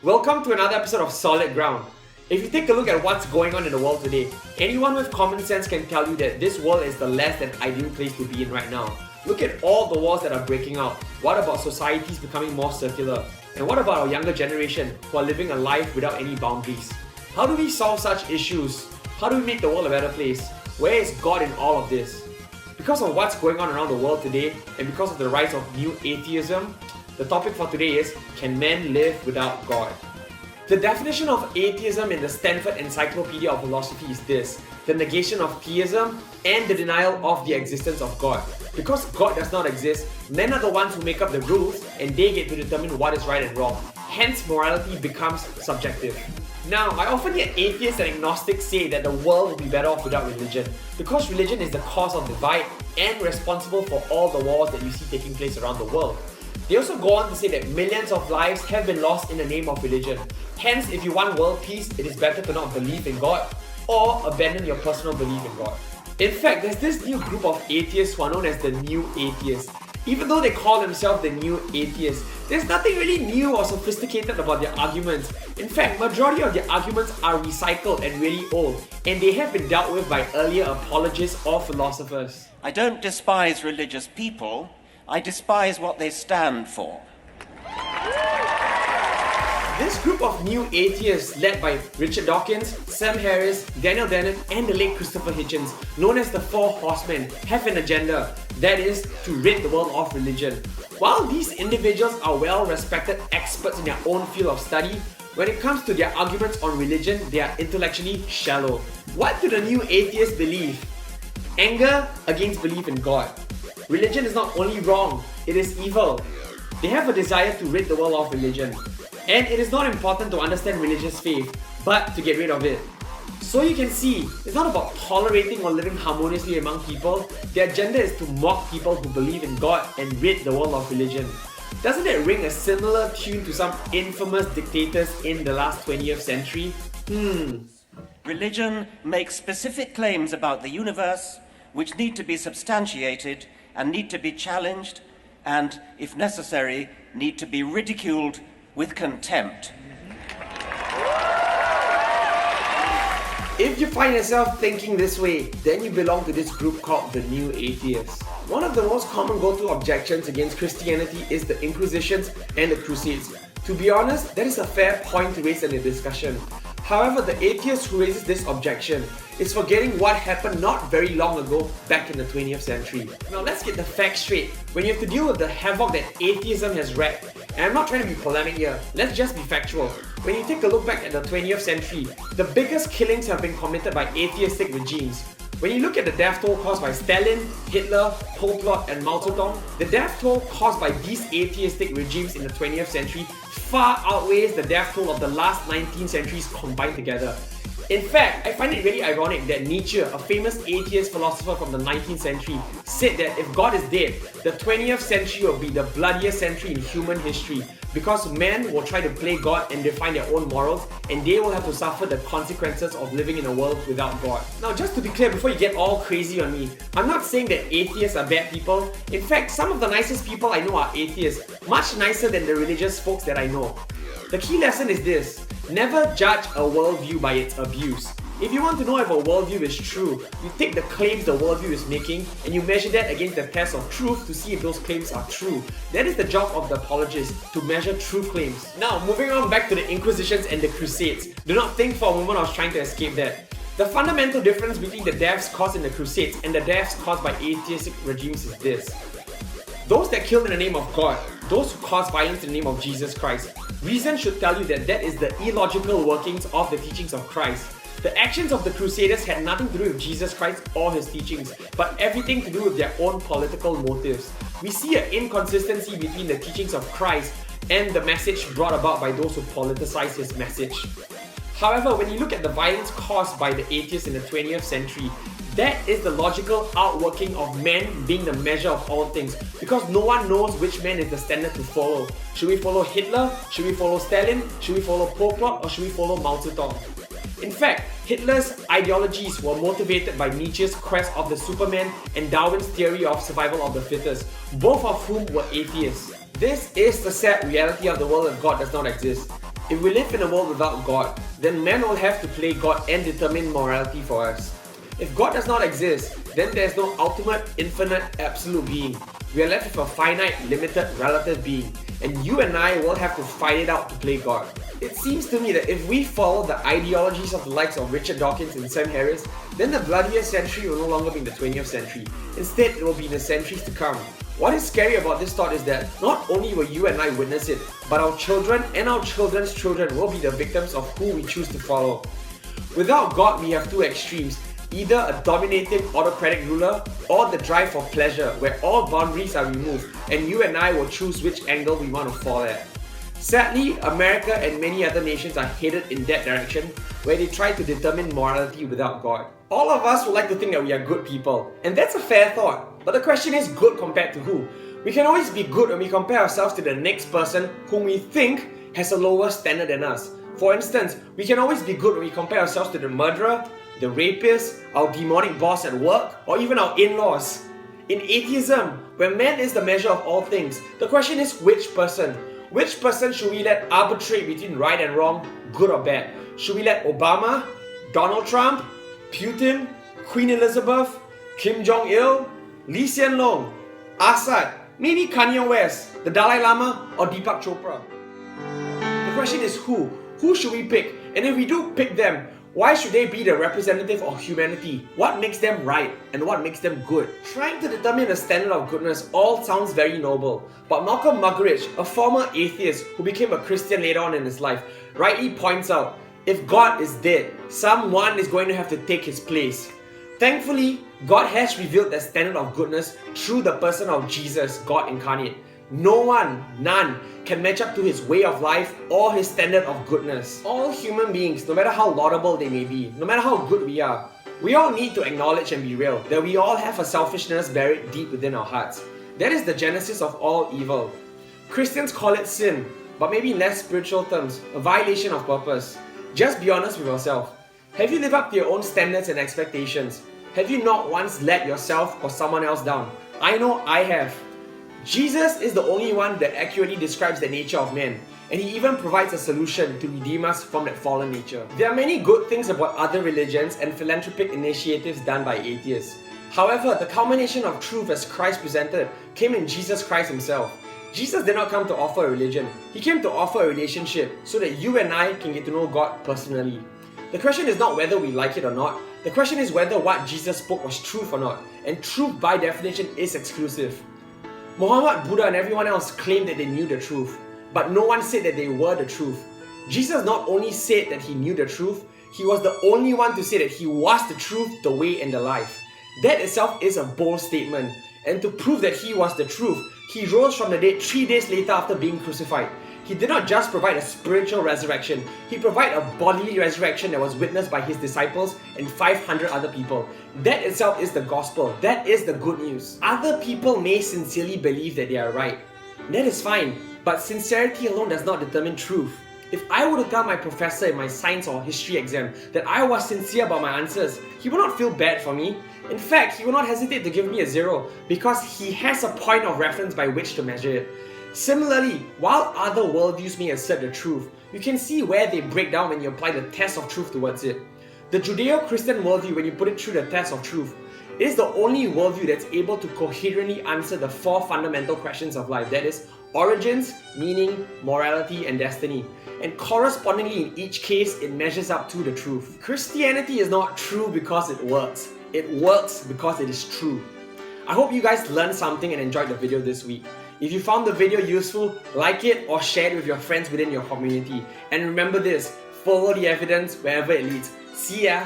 Welcome to another episode of Solid Ground. If you take a look at what's going on in the world today, anyone with common sense can tell you that this world is the less than ideal place to be in right now. Look at all the wars that are breaking out. What about societies becoming more circular? And what about our younger generation who are living a life without any boundaries? How do we solve such issues? How do we make the world a better place? Where is God in all of this? Because of what's going on around the world today, and because of the rise of new atheism, the topic for today is, can men live without God? The definition of atheism in the Stanford Encyclopedia of Philosophy is this: the negation of theism and the denial of the existence of God. Because God does not exist, men are the ones who make up the rules and they get to determine what is right and wrong. Hence, morality becomes subjective. Now, I often hear atheists and agnostics say that the world will be better off without religion, because religion is the cause of divide and responsible for all the wars that you see taking place around the world. They also go on to say that millions of lives have been lost in the name of religion. Hence, if you want world peace, it is better to not believe in God or abandon your personal belief in God. In fact, there's this new group of atheists who are known as the New Atheists. Even though they call themselves the New Atheists, there's nothing really new or sophisticated about their arguments. In fact, majority of their arguments are recycled and really old, and they have been dealt with by earlier apologists or philosophers. I don't despise religious people, I despise what they stand for. This group of new atheists, led by Richard Dawkins, Sam Harris, Daniel Dennett, and the late Christopher Hitchens, known as the Four Horsemen, have an agenda, that is, to rid the world of religion. While these individuals are well-respected experts in their own field of study, when it comes to their arguments on religion, they are intellectually shallow. What do the new atheists believe? Anger against belief in God. Religion is not only wrong, it is evil. They have a desire to rid the world of religion. And it is not important to understand religious faith, but to get rid of it. So you can see, it's not about tolerating or living harmoniously among people. Their agenda is to mock people who believe in God and rid the world of religion. Doesn't it ring a similar tune to some infamous dictators in the last 20th century? Religion makes specific claims about the universe which need to be substantiated and need to be challenged and, if necessary, need to be ridiculed with contempt. If you find yourself thinking this way, then you belong to this group called the New Atheists. One of the most common go-to objections against Christianity is the Inquisitions and the Crusades. To be honest, that is a fair point to raise in a discussion. However, the atheist who raises this objection is forgetting what happened not very long ago back in the 20th century. Now let's get the facts straight. When you have to deal with the havoc that atheism has wreaked, and I'm not trying to be polemic here, let's just be factual. When you take a look back at the 20th century, the biggest killings have been committed by atheistic regimes. When you look at the death toll caused by Stalin, Hitler, Pol Pot and Mao Zedong, the death toll caused by these atheistic regimes in the 20th century far outweighs the death toll of the last 19 centuries combined together. In fact, I find it really ironic that Nietzsche, a famous atheist philosopher from the 19th century, said that if God is dead, the 20th century will be the bloodiest century in human history, because men will try to play God and define their own morals, and they will have to suffer the consequences of living in a world without God. Now, just to be clear before you get all crazy on me, I'm not saying that atheists are bad people. In fact, some of the nicest people I know are atheists, much nicer than the religious folks that I know. The key lesson is this: never judge a worldview by its abuse. If you want to know if a worldview is true, you take the claims the worldview is making and you measure that against the test of truth to see if those claims are true. That is the job of the apologist, to measure true claims. Now, moving on back to the Inquisitions and the Crusades. Do not think for a moment I was trying to escape that. The fundamental difference between the deaths caused in the Crusades and the deaths caused by atheistic regimes is this: those that killed in the name of God, those who caused violence in the name of Jesus Christ, reason should tell you that that is the illogical workings of the teachings of Christ. The actions of the Crusaders had nothing to do with Jesus Christ or his teachings, but everything to do with their own political motives. We see an inconsistency between the teachings of Christ and the message brought about by those who politicize his message. However, when you look at the violence caused by the atheists in the 20th century, that is the logical outworking of man being the measure of all things, because no one knows which man is the standard to follow. Should we follow Hitler? Should we follow Stalin? Should we follow Pol Pot? Or should we follow Mao Zedong? In fact, Hitler's ideologies were motivated by Nietzsche's quest of the Superman and Darwin's theory of survival of the fittest, both of whom were atheists. This is the sad reality of the world if God does not exist. If we live in a world without God, then men will have to play God and determine morality for us. If God does not exist, then there is no ultimate, infinite, absolute being. We are left with a finite, limited, relative being, and you and I will have to fight it out to play God. It seems to me that if we follow the ideologies of the likes of Richard Dawkins and Sam Harris, then the bloodiest century will no longer be in the 20th century. Instead, it will be in the centuries to come. What is scary about this thought is that not only will you and I witness it, but our children and our children's children will be the victims of who we choose to follow. Without God, we have two extremes. Either a dominating autocratic ruler or the drive for pleasure where all boundaries are removed and you and I will choose which angle we want to fall at. Sadly, America and many other nations are headed in that direction where they try to determine morality without God. All of us would like to think that we are good people, and that's a fair thought. But the question is, good compared to who? We can always be good when we compare ourselves to the next person whom we think has a lower standard than us. For instance, we can always be good when we compare ourselves to the murderer, the rapist, our demonic boss at work, or even our in-laws. In atheism, where man is the measure of all things, the question is which person? Which person should we let arbitrate between right and wrong, good or bad? Should we let Obama, Donald Trump, Putin, Queen Elizabeth, Kim Jong-il, Lee Hsien Loong, Assad, maybe Kanye West, the Dalai Lama, or Deepak Chopra? The question is who? Who should we pick? And if we do pick them, why should they be the representative of humanity? What makes them right and what makes them good? Trying to determine the standard of goodness all sounds very noble, but Malcolm Muggeridge, a former atheist who became a Christian later on in his life, rightly points out, if God is dead, someone is going to have to take his place. Thankfully, God has revealed the standard of goodness through the person of Jesus, God incarnate. No one, none, can match up to his way of life or his standard of goodness. All human beings, no matter how laudable they may be, no matter how good we are, we all need to acknowledge and be real that we all have a selfishness buried deep within our hearts. That is the genesis of all evil. Christians call it sin, but maybe in less spiritual terms, a violation of purpose. Just be honest with yourself. Have you lived up to your own standards and expectations? Have you not once let yourself or someone else down? I know I have. Jesus is the only one that accurately describes the nature of man, and he even provides a solution to redeem us from that fallen nature. There are many good things about other religions and philanthropic initiatives done by atheists. However, the culmination of truth as Christ presented came in Jesus Christ himself. Jesus did not come to offer a religion, he came to offer a relationship so that you and I can get to know God personally. The question is not whether we like it or not, the question is whether what Jesus spoke was truth or not, and truth by definition is exclusive. Muhammad, Buddha and everyone else claimed that they knew the truth, but no one said that they were the truth. Jesus not only said that he knew the truth, he was the only one to say that he was the truth, the way and the life. That itself is a bold statement, and to prove that he was the truth, he rose from the dead 3 days later after being crucified. He did not just provide a spiritual resurrection, he provided a bodily resurrection that was witnessed by his disciples and 500 other people. That itself is the gospel. That is the good news. Other people may sincerely believe that they are right. That is fine, but sincerity alone does not determine truth. If I were to tell my professor in my science or history exam that I was sincere about my answers, he would not feel bad for me. In fact, he would not hesitate to give me a 0 because he has a point of reference by which to measure it. Similarly, while other worldviews may assert the truth, you can see where they break down when you apply the test of truth towards it. The Judeo-Christian worldview, when you put it through the test of truth, is the only worldview that's able to coherently answer the 4 fundamental questions of life. That is, origins, meaning, morality, and destiny. And correspondingly, in each case, it measures up to the truth. Christianity is not true because it works. It works because it is true. I hope you guys learned something and enjoyed the video this week. If you found the video useful, like it or share it with your friends within your community. And remember this, follow the evidence wherever it leads. See ya!